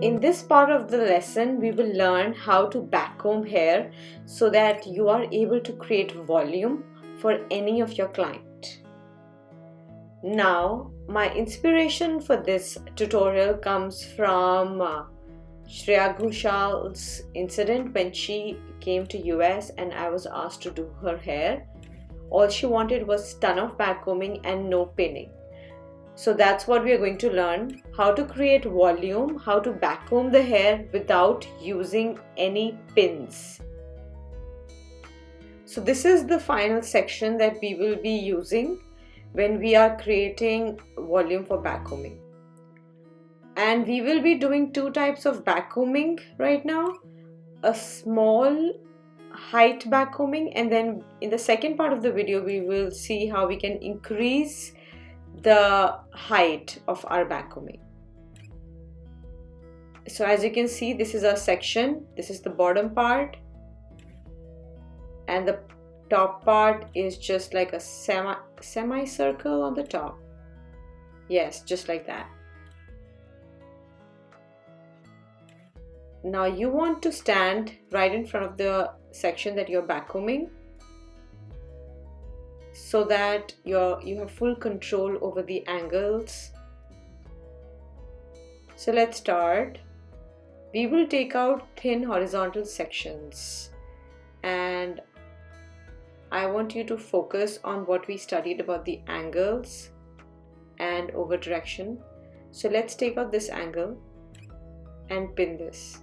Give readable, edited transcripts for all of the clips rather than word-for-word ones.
In this part of the lesson, we will learn how to backcomb hair so that you are able to create volume for any of your client. Now, my inspiration for this tutorial comes from Shreya Ghoshal's incident when she came to US and I was asked to do her hair. All she wanted was ton of backcombing and no pinning. So that's what we are going to learn, how to create volume, how to backcomb the hair without using any pins. So this is the final section that we will be using when we are creating volume for backcombing. And we will be doing two types of backcombing right now, a small height backcombing, and then in the second part of the video we will see how we can increase the height of our backcombing. So as you can see, this is our section, this is the bottom part, and the top part is just like a semicircle on the top. Yes, just like that. Now you want to stand right in front of the section that you're backcombing so that you have full control over the angles. So let's start. We will take out thin horizontal sections, and I want you to focus on what we studied about the angles and over direction. So let's take out this angle and pin this.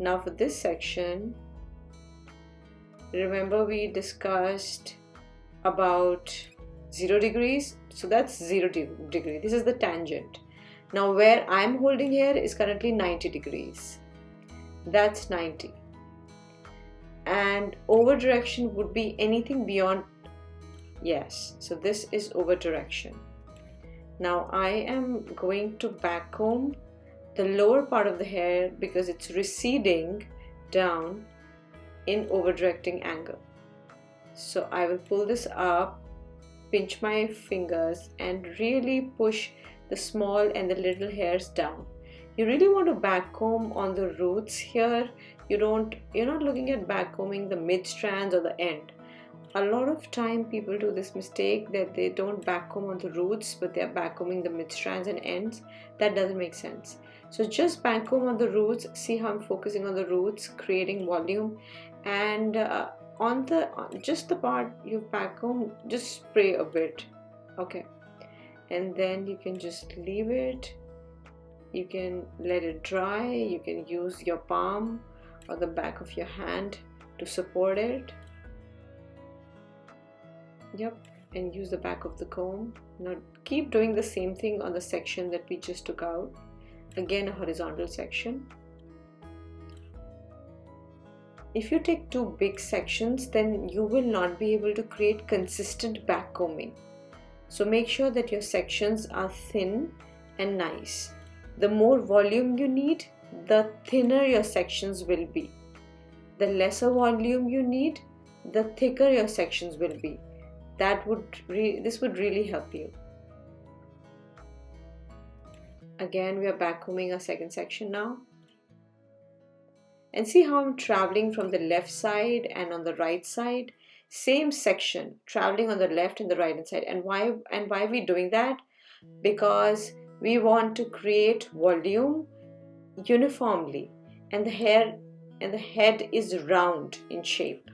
Now for this section, remember we discussed about 0 degrees, so that's 0 degree. This is the tangent. Now where I'm holding here is currently 90 degrees. That's 90. And over direction would be anything beyond, yes, so this is over direction. Now I am going to backcomb the lower part of the hair because it's receding down in over directing angle. So I will pull this up, pinch my fingers and really push the small and the little hairs down. You really want to backcomb on the roots here. You're not looking at backcombing the mid strands or the end. A lot of time people do this mistake that they don't backcomb on the roots but they're backcombing the mid strands and ends. That doesn't make sense. So just backcomb on the roots. See how I'm focusing on the roots, creating volume, and on just the part you backcomb, just spray a bit, okay, and then you can just leave it. You can let it dry. You can use your palm or the back of your hand to support it. Yep, and use the back of the comb. Now keep doing the same thing on the section that we just took out. Again, a horizontal section. If you take two big sections, then you will not be able to create consistent backcombing. So make sure that your sections are thin and nice. The more volume you need, the thinner your sections will be. The lesser volume you need, the thicker your sections will be. This would really help you. Again, we are backcombing our second section now. And see how I'm traveling from the left side and on the right side. Same section, traveling on the left and the right hand side. And why are we doing that? Because we want to create volume uniformly, and the hair and the head is round in shape.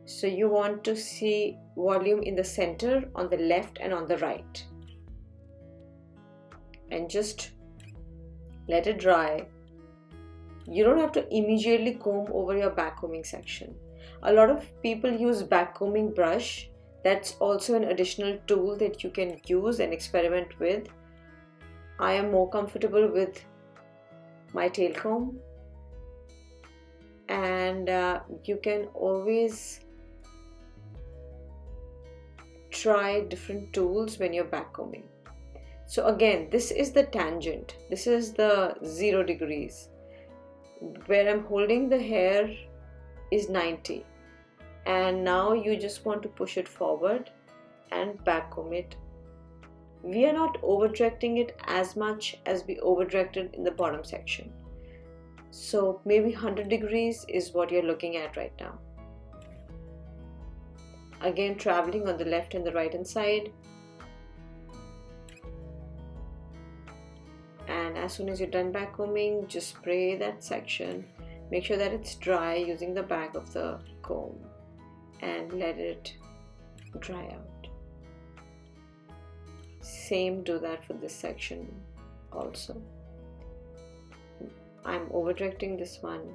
So you want to see volume in the center, on the left and on the right. And just let it dry. You don't have to immediately comb over your backcombing section. A lot of people use backcombing brush. That's also an additional tool that you can use and experiment with. I am more comfortable with my tail comb, and you can always try different tools when you're backcombing. So again, this is the tangent. This is the 0 degrees. Where I'm holding the hair is 90, and now you just want to push it forward and backcomb it we are not over directing it as much as we over directed in the bottom section. So maybe 100 degrees is what you're looking at right now. Again, traveling on the left and the right hand side. And as soon as you're done backcombing, just spray that section. Make sure that it's dry using the back of the comb and let it dry out. Same, do that for this section also. I'm over directing this one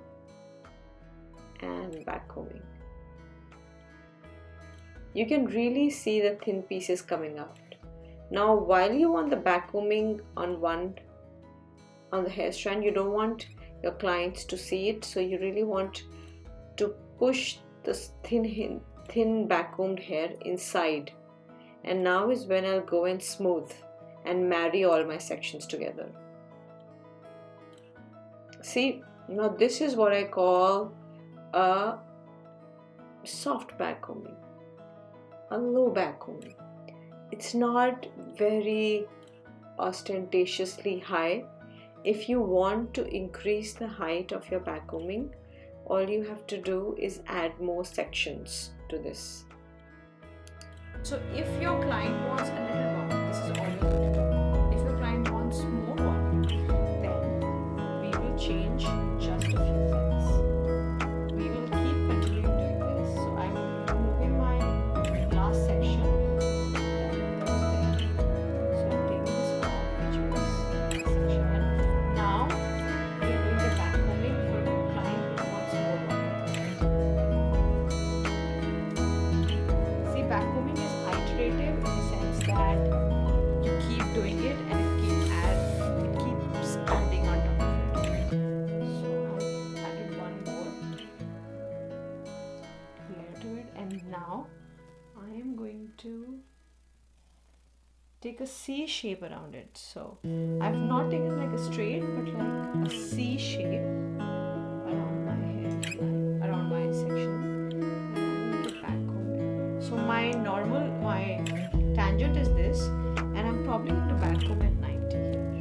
and backcombing. You can really see the thin pieces coming out. Now, while you want the backcombing on the hair strand, you don't want your clients to see it, so you really want to push this thin backcombed hair inside. And now is when I'll go and smooth and marry all my sections together. See, now this is what I call a soft backcombing, a low backcombing. It's not very ostentatiously high. If you want to increase the height of your backcombing, all you have to do is add more sections to this. So if your client wants a little volume, this is all you're going to do. If your client wants more volume, then we will change just a few things. We will keep continuing doing this. So I'm removing my last section. So I'm taking this off, which was this section. And now we are doing the backcombing for a client who wants more volume. See, backcombing is iterative in the sense that you keep doing it and it keeps adding on top of it. So I've added one more layer to it, and now I am going to take a C shape around it. So I've not taken like a straight, but like a C shape around my hair, around my section, and I'm going to backcomb it. So my tangent is this, and I'm probably going to backcomb at 90 here.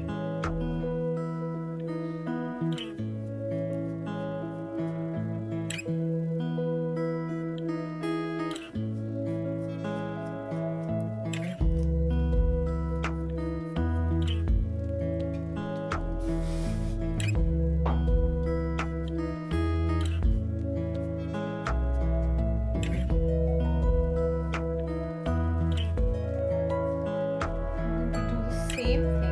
Same thing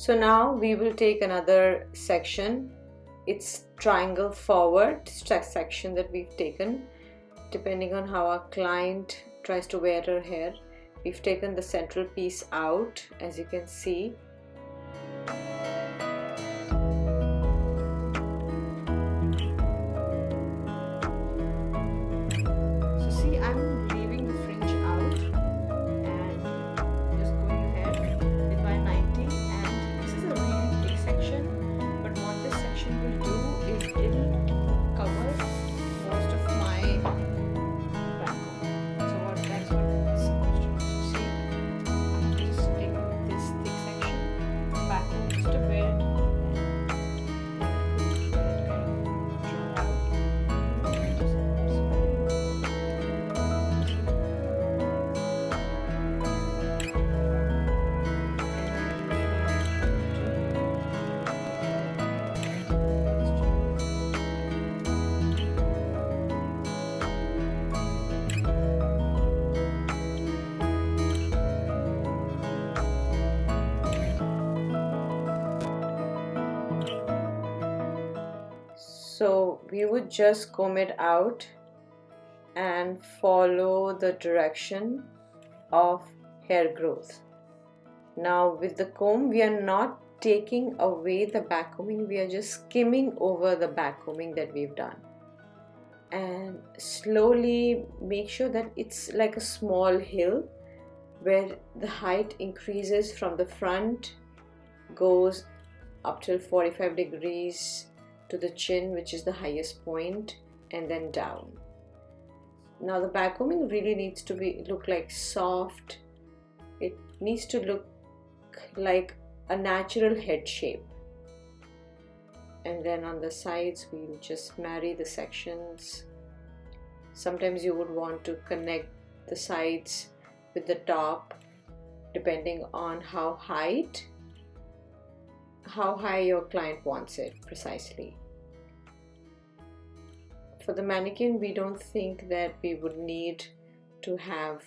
So now we will take another section. It's triangle forward section that we've taken. Depending on how our client tries to wear her hair, we've taken the central piece out, as you can see. So see, I'm leaving the fringe out and just going ahead with my 90, and this is a really big section, but what this section will do is it'll cover most of my backcomb. So that's what it's supposed to do. So see, I'm just taking this thick section, backcomb just a bit, so we would just comb it out and follow the direction of hair growth. Now with the comb, we are not taking away the backcombing, we are just skimming over the backcombing that we've done. And slowly make sure that it's like a small hill where the height increases from the front, goes up till 45 degrees to the chin, which is the highest point, and then down. Now the backcombing really needs to look like soft. It needs to look like a natural head shape. And then on the sides, we'll just marry the sections. Sometimes you would want to connect the sides with the top, depending on how high your client wants it precisely. For the mannequin, we don't think that we would need to have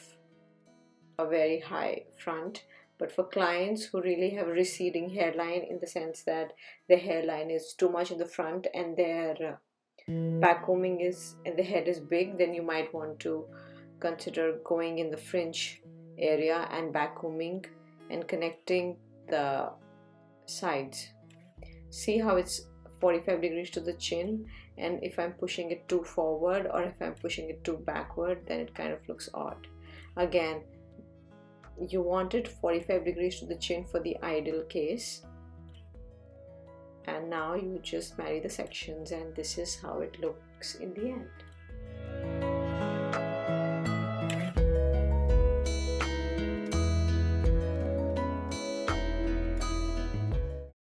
a very high front, but for clients who really have a receding hairline, in the sense that their hairline is too much in the front and their backcombing is and the head is big, then you might want to consider going in the fringe area and backcombing and connecting the sides. See how it's 45 degrees to the chin, and if I'm pushing it too forward or if I'm pushing it too backward, then it kind of looks odd. Again, you want it 45 degrees to the chin for the ideal case. And now you just marry the sections, and this is how it looks in the end.